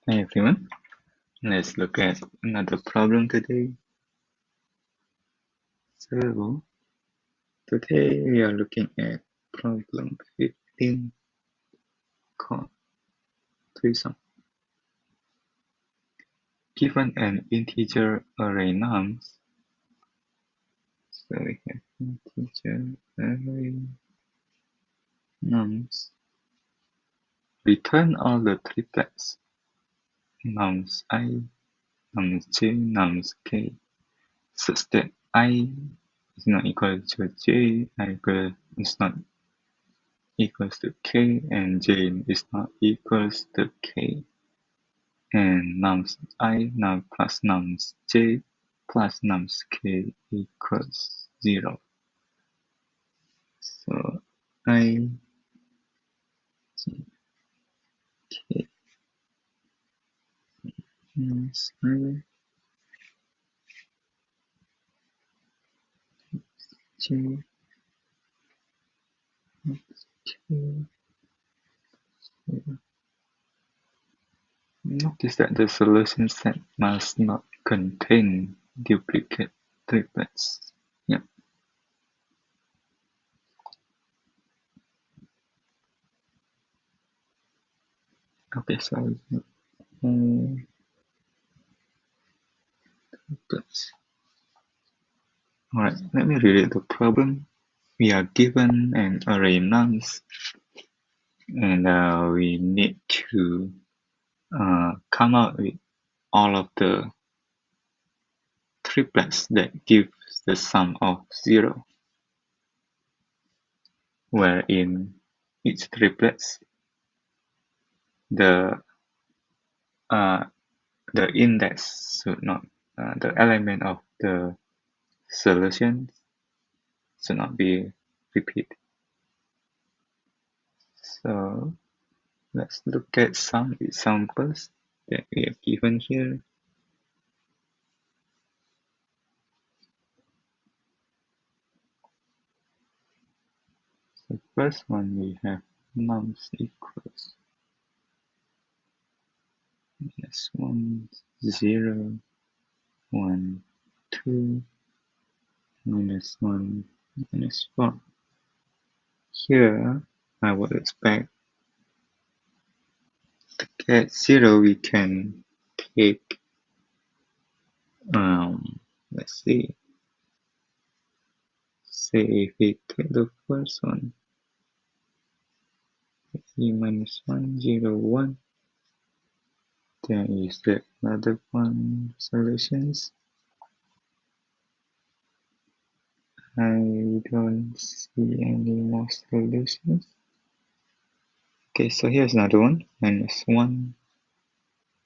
Hi everyone, let's look at another problem today. So today we are looking at problem 15 called threesome. Given an integer array nums, so we have integer array nums, return all the triplets nums I, nums j, nums k, such that I is not equal to j, I is not equals to k, and j is not equals to k, and nums I now plus nums j plus nums k equals 0. So I j k nums I j nums k. Notice that the solution set must not contain duplicate triplets. Yep. Okay, so triplets. Alright, let me read the problem. We are given an array nums, and we need to come out with all of the triplets that gives the sum of 0, where in each triplets the index should not the element of the solution should not be repeated. So let's look at some examples that we have given here. The first one we have nums equals -1, 0, 1, 2, -1, -4. Here I would expect to get 0 we can take let's see, say if we take the first one, -1, 0, 1, there is another one solutions. I don't see any more solutions. Okay, so here's another one, -1,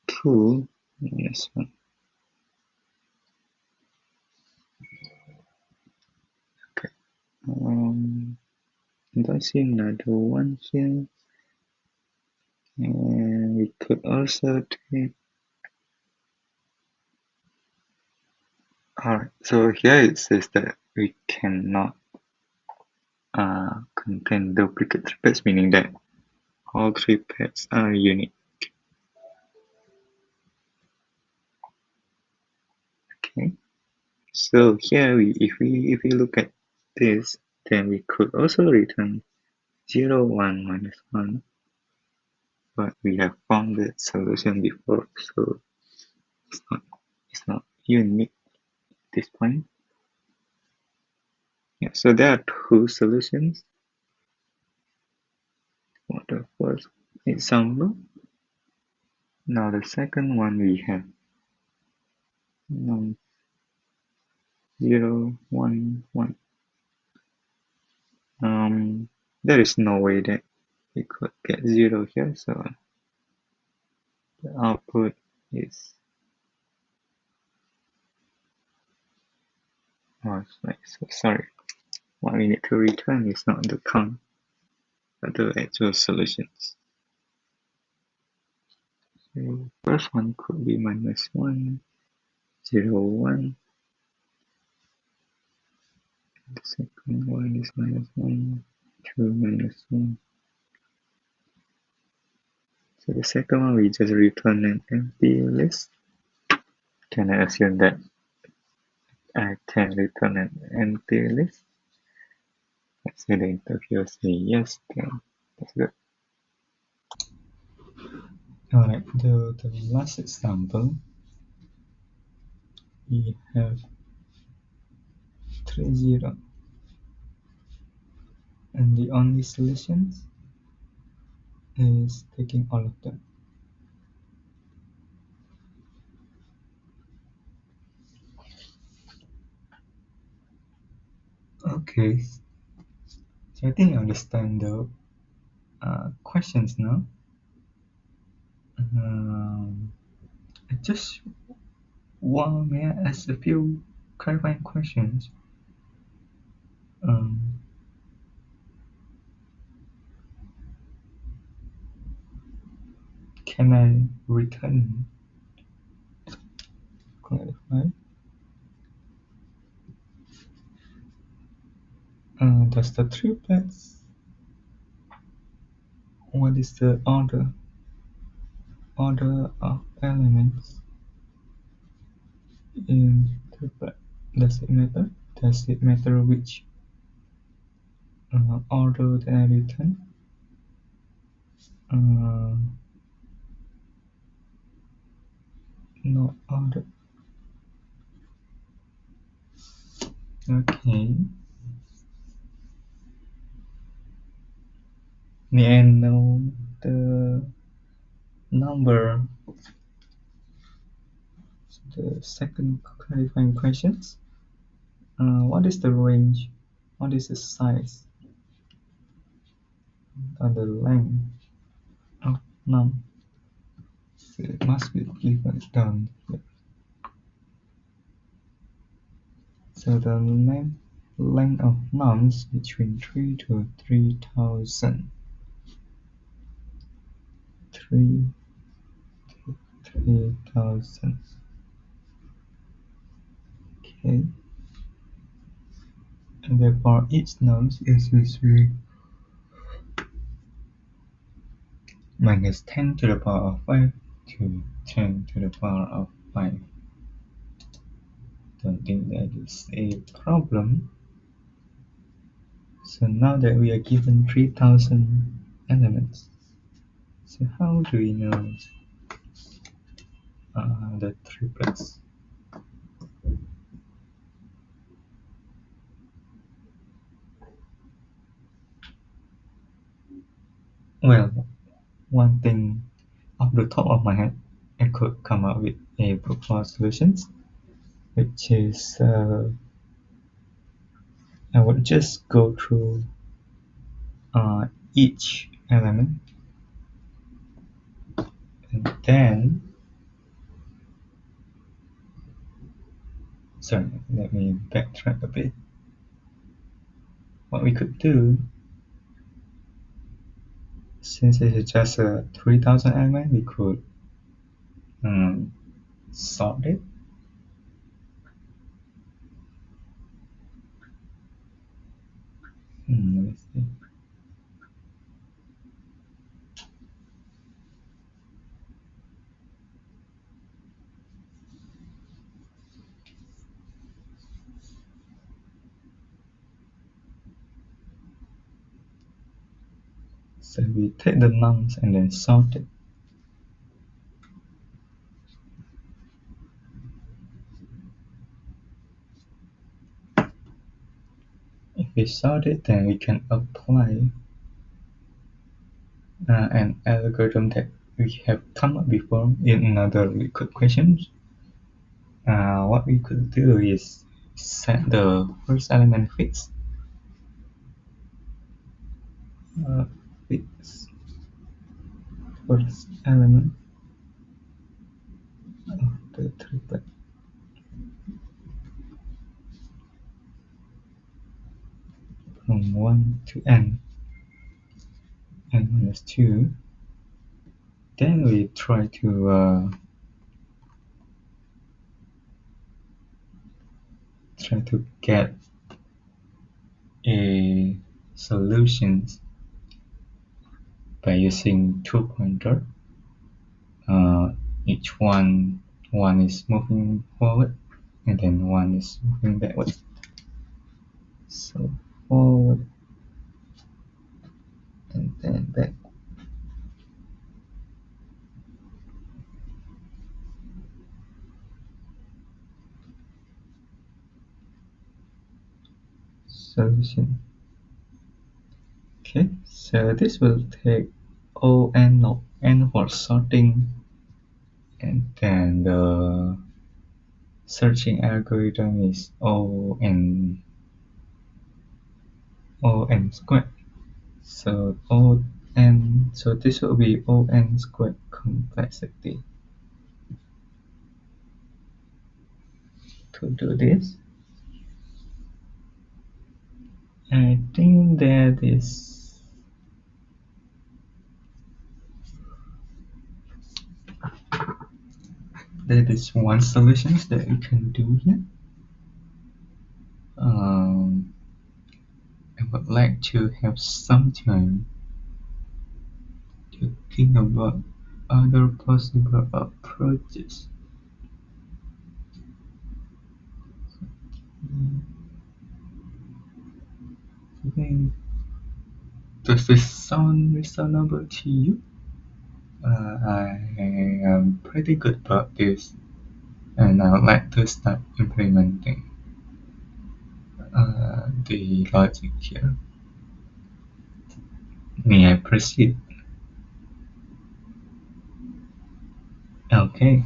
2, -1. Okay, I don't see another one here. And we could also take. Alright, so here it says that we cannot contain duplicate triplets, meaning that all triplets are unique. Okay, so here if we look at this, then we could also return 0, 1, -1, but we have found the solution before, so it's not unique at this point. Yeah, so there are two solutions for the first example. Now the second one we have 0, 1, 1. There is no way that we could get 0 here, so the output is sorry. What we need to return is not the count, but the actual solutions. So first one could be -1, 0, 1. The second one is -1, 2, -1. So the second one, we just return an empty list. Can I assume that I can return an empty list? Let's say the interviewer say yes, then that's good. Alright, the last example, we have 30, and the only solutions is taking all of them. Okay, so I think you understand the questions now. I just may I ask a few clarifying questions? Can I return? Clarify. Does the triplets? What is the order of elements in triplet? Does it matter? Does it matter which order that I return? No order. Okay. May I know the number? The second clarifying questions. What is the range? What is the size? And the length of num? So it must be given down here. So the length of nums between 3 to 3000. 3 to 3000. Okay. And therefore each nums is between minus 10 to the power of 5 to 10 to the power of 5. Don't think that is a problem. So now that we are given 3000 elements, so how do we know the triplets? Well, one thing off the top of my head, I could come up with a proposed solutions, which is I would just go through each element, and then let me backtrack a bit. What we could do, since it is just a 3000 element, we could sort it. Let me see. So we take the nums and then sort it. If we sort it, then we can apply an algorithm that we have come up before in another LeetCode questions. What we could do is set the first element fixed. Fix first element of the triplet from 1 to n minus 2. Then we try to get a solutions by using two pointer. each one is moving forward and then one is moving backward. So forward and then back. Solution. Okay, so this will take O n log n for sorting, and then the searching algorithm is O n squared. So so this will be O n squared complexity. To do this, I think that is one solution that we can do here. I would like to have some time to think about other possible approaches. Does this sound reasonable to you? I am pretty good about this, and I would like to start implementing the logic here. May I proceed? Okay.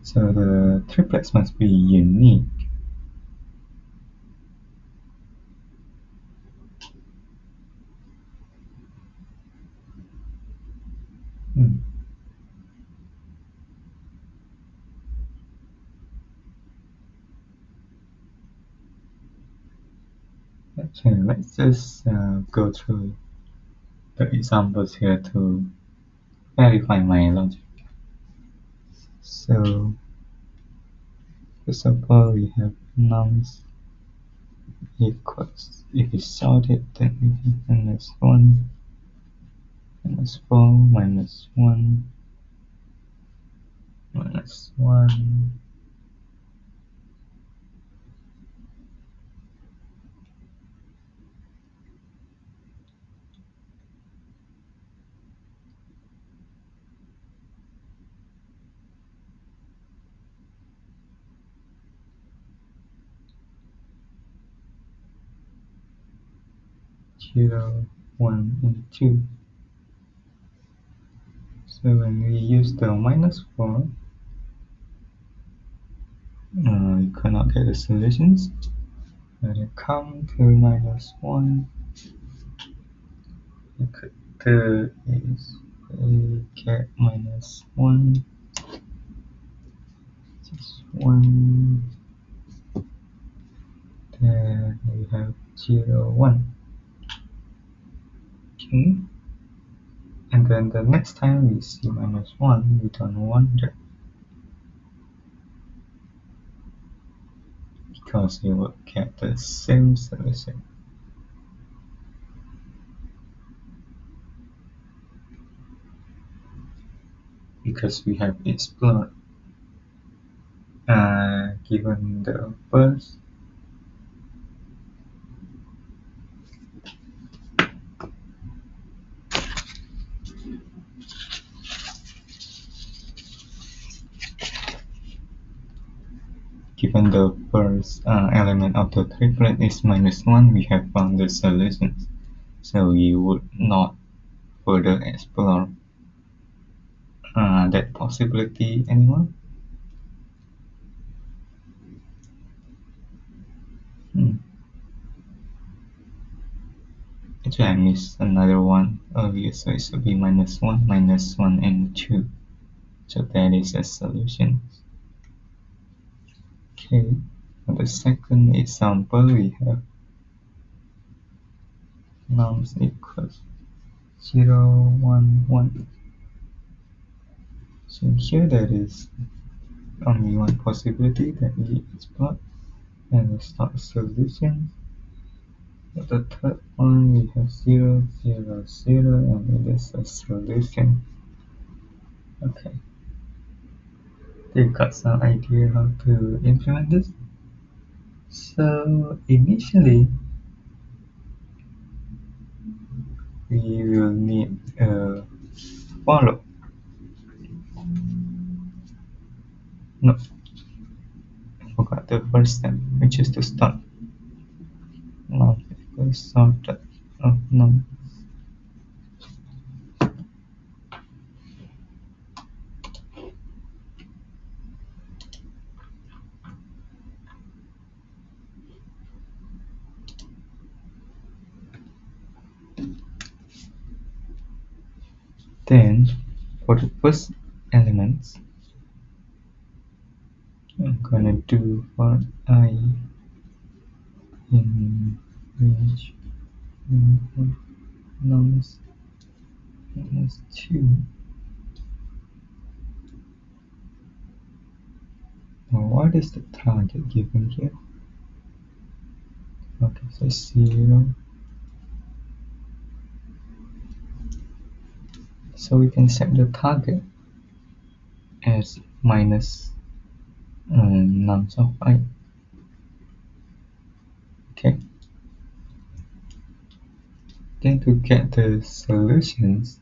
So the triplets must be unique. Okay, let's just go through the examples here to verify my logic. So, first of all, we have nums equals, if we sort it, then we have minus 1, minus 4, minus 1, minus 1, zero, 1, and 2. So when we use the minus 4, you cannot get the solutions. When you come to minus 1, you could do is we get minus 1, just 1, then we have 0, 1. Okay, and then the next time we see minus 1, we don't want that, because we will get the same solution. Because we have explored given the first element of the triplet is minus 1, we have found the solutions. So we would not further explore that possibility anymore. Actually, I missed another one earlier, so it should be minus 1, minus 1, and 2. So that is a solution. Okay, for the second example, we have nums equals 0, 1, 1. So here there is only one possibility that we explore, and it's not a solution. For the third one, we have 0, 0, 0, and it is a solution. Okay. You got some idea how to implement this? So initially, we will need a follow. No, I forgot the first step, which is to start. Now equals sorted of num. Then, for the first elements, I'm gonna do for I in range nums minus 2. Now, what is the target given here? Okay, so 0. So we can set the target as minus nums of I. Okay. Then to get the solutions,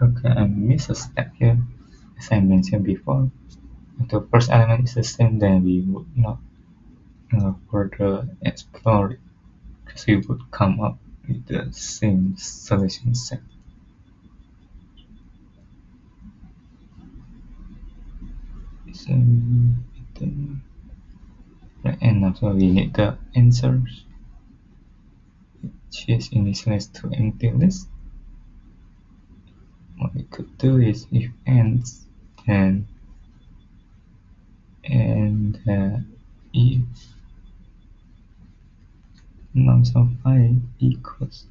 okay, I missed a step here. As I mentioned before, if the first element is the same, then we would not further explore it, because we would come up with the same solution set. So, right, and also we need the answers, which is initialized to empty list. What we could do is if ends, then and if nums of I equals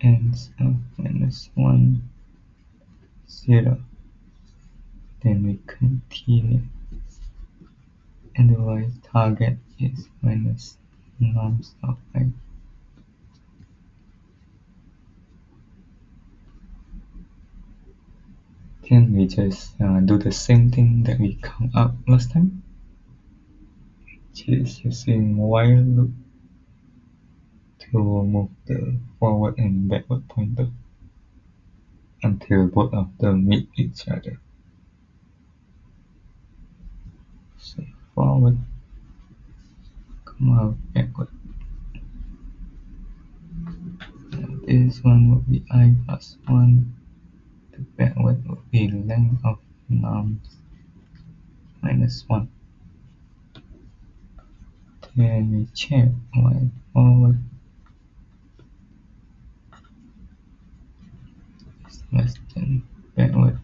ends of minus 1, 0, then we continue. Otherwise, target is minus nums of I. Then we just do the same thing that we come up last time, which is using while loop to move the forward and backward pointer until both of them meet each other. So forward, come out backward. And this one would be I plus 1. The backward would be length of nums minus 1. Then we check while forward is less than backward.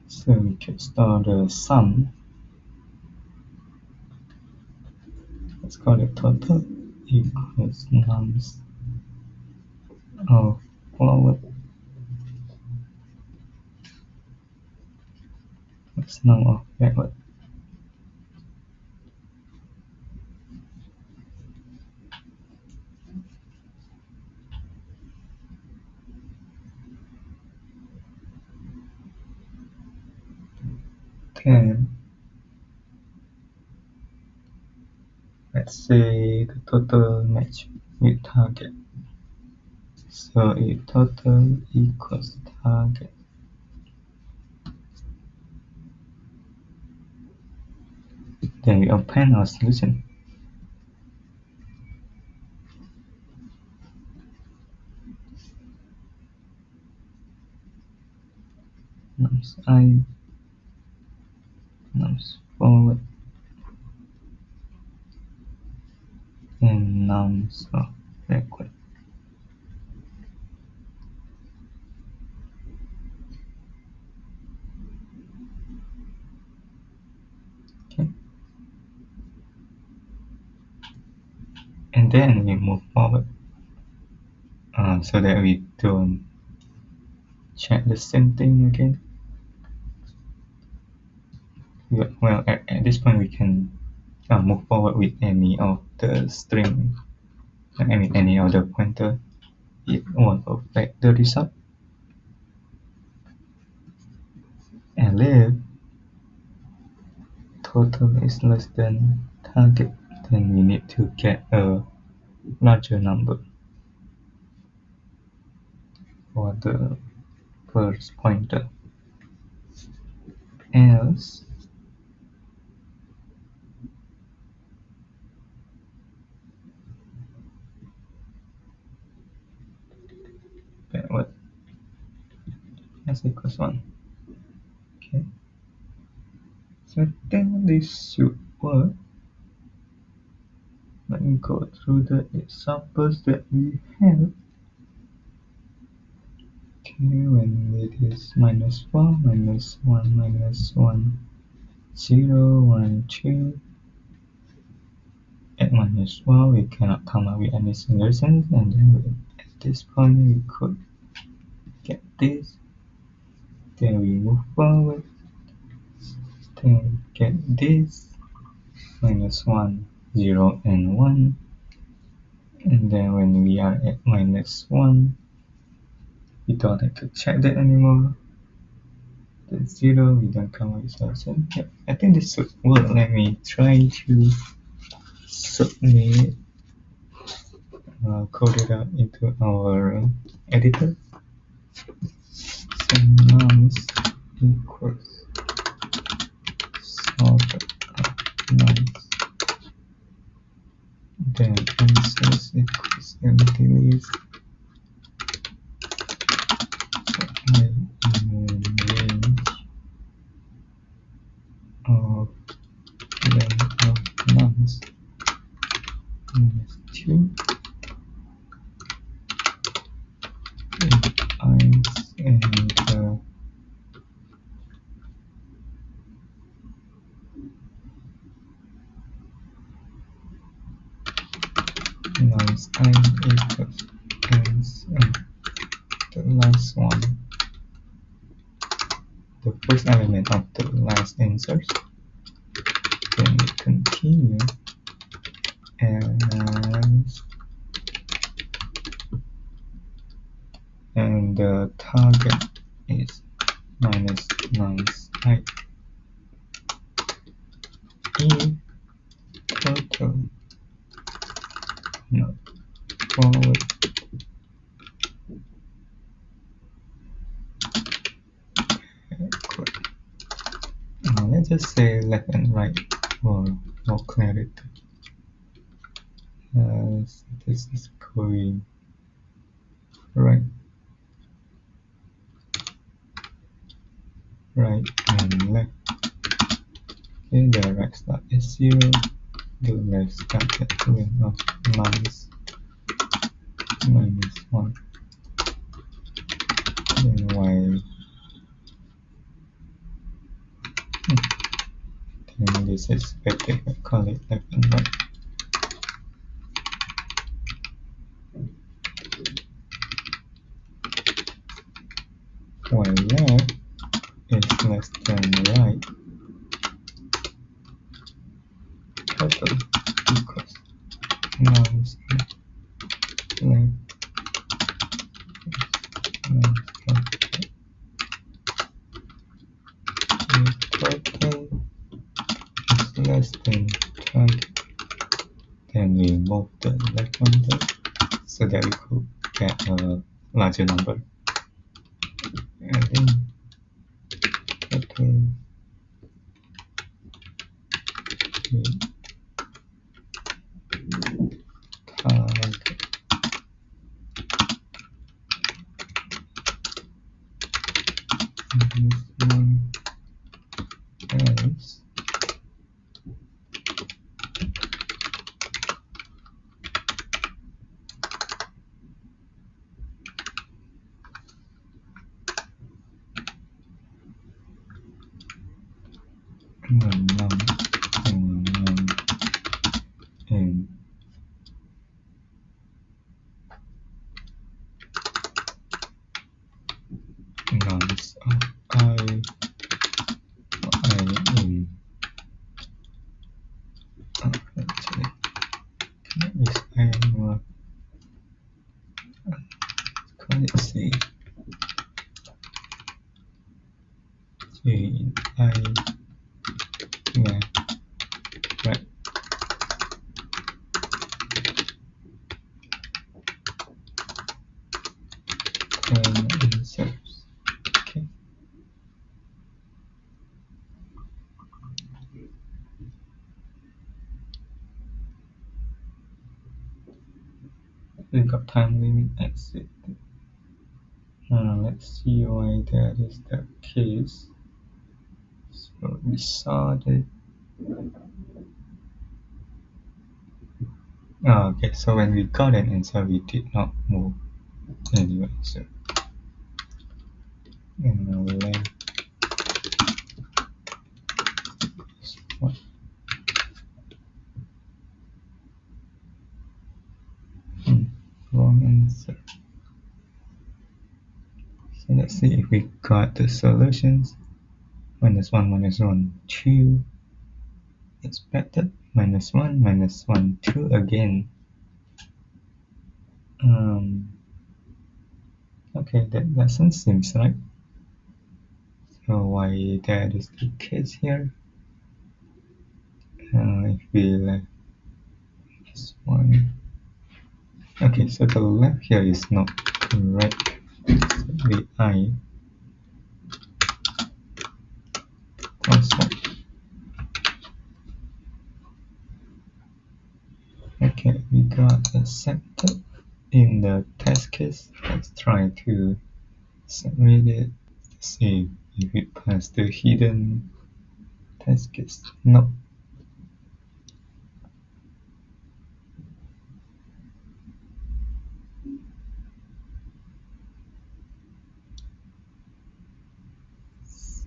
So we can store the sum. Let's call it total equals nums of forward plus num of backward. can, let's say, the total match with target. So if total equals target, then we obtain our solution. Nums I, nums forward, and nums backward. Okay. And then we move forward so that we don't check the same thing again. Well, at this point we can move forward with any of the string, any other pointer. It won't affect the result. And if total is less than target, then we need to get a larger number for the first pointer. Else, backward s equals 1. Okay. So I think this should work. Let me go through the examples that we have. Okay, when it is minus 4, minus 1, minus 1, 0, 1, 2. At minus 1, we cannot come up with any solutions, and then at this point we could get this. Then we move forward. Then we get this. Minus 1, 0, and 1. And then when we are at minus 1, we don't have to check that anymore. Then 0, we don't come up with solution. Yep, I think this should work. Let me try to submit, code it out into our editor. So nums equals solver nums, then answers equals empty list. So I in range of length of nums minus 2. Eyes and nums I equals ends and the last one, the first element of the last answers. Then we continue and the target is minus nums I. If total not forward backward. Let's just say left and right for more clarity. So this is going right and left. Okay, the right start is 0, the left start at length of minus 1. Then y, then this is expected, I call it left and right. While left is less than right, total equals nums left nums right. Total less than target, then we move the left pointer so that we could get a larger number. And then total target this one else and nums of I in actually is I more call it C J in I, yeah, right. Inserts. Okay. We got time limit exit. Let's see why that is the case. So we saw that. Okay, so when we got an answer, we did not move anyway. So and now length is what? Wrong answer. So let's see if we got the solutions. -1, -1, 2 expected, -1, -1, 2 again. Okay, that doesn't seem right. So why that is the case here? If we left this one, okay, so the left here is not correct. So the I constant. Okay, we got accepted in the test case. Let's try to submit it. See if it passed the hidden test case. No.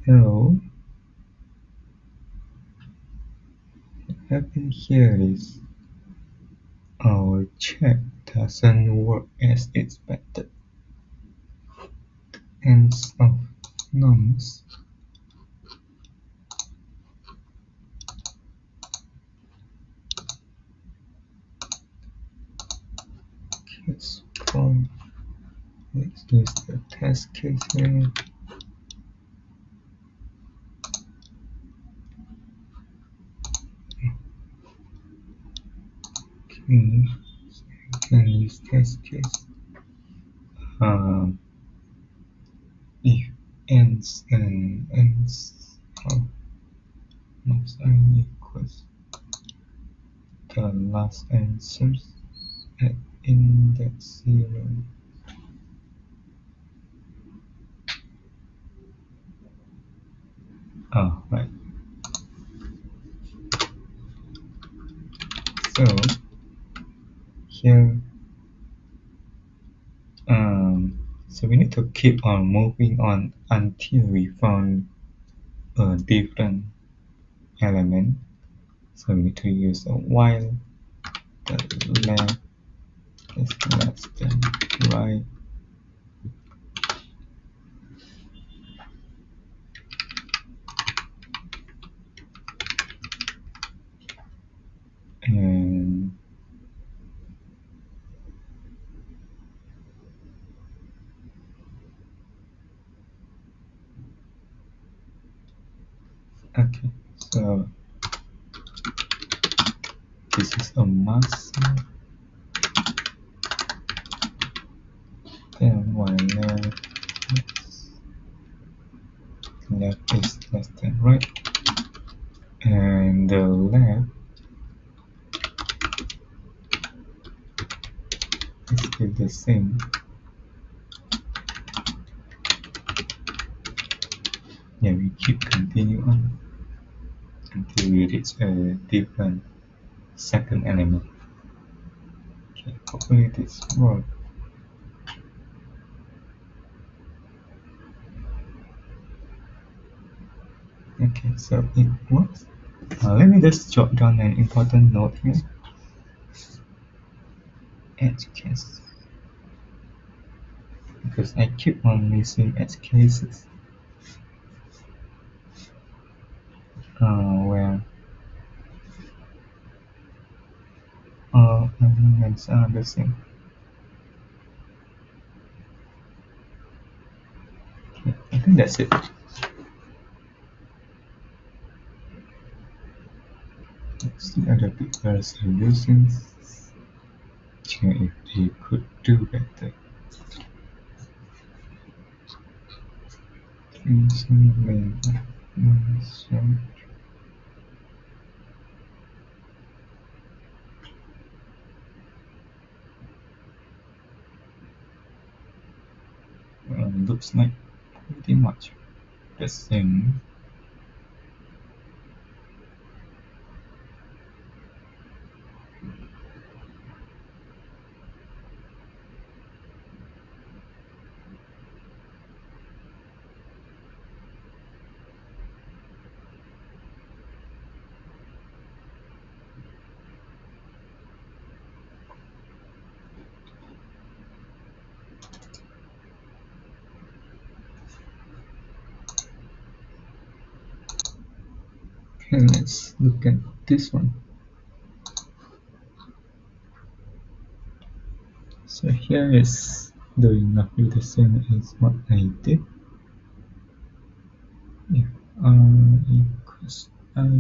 So what happened here is our check doesn't work as expected. Ends of nums case from. Let's use the test case here. Okay, so you can use test case. If ends and ends of nums equals the last answers at index 0. Right. So here, so we need to keep on moving on until we found a different element. So we need to use a while the left is less than right. And okay, so this is a mass, then y left is less than right, and the left is still the same. Yeah, we keep continue on until we reach a different second element. Okay, hopefully this works. Okay, so it works. Let me just jot down an important note here. Edge case, because I keep on missing edge cases. Where all elements are the same. Okay, I think that's it. Let's see other people solutions. Check if they could do better. Looks like pretty much the same. Okay, let's look at this one. So here is doing roughly the same as what I did. Yeah, R equals I.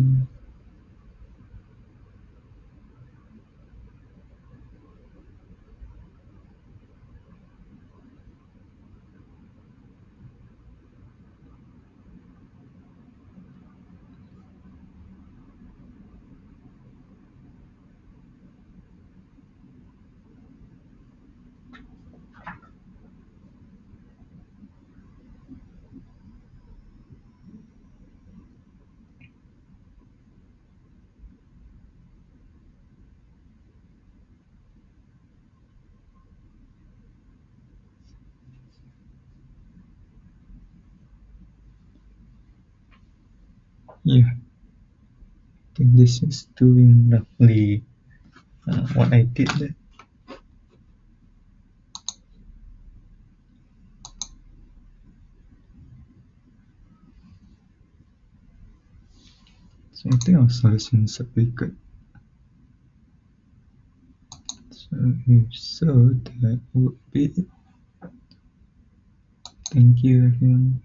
Yeah, I think this is doing roughly what I did there. So I think our solutions are pretty good. So if so, that would be it. Thank you everyone.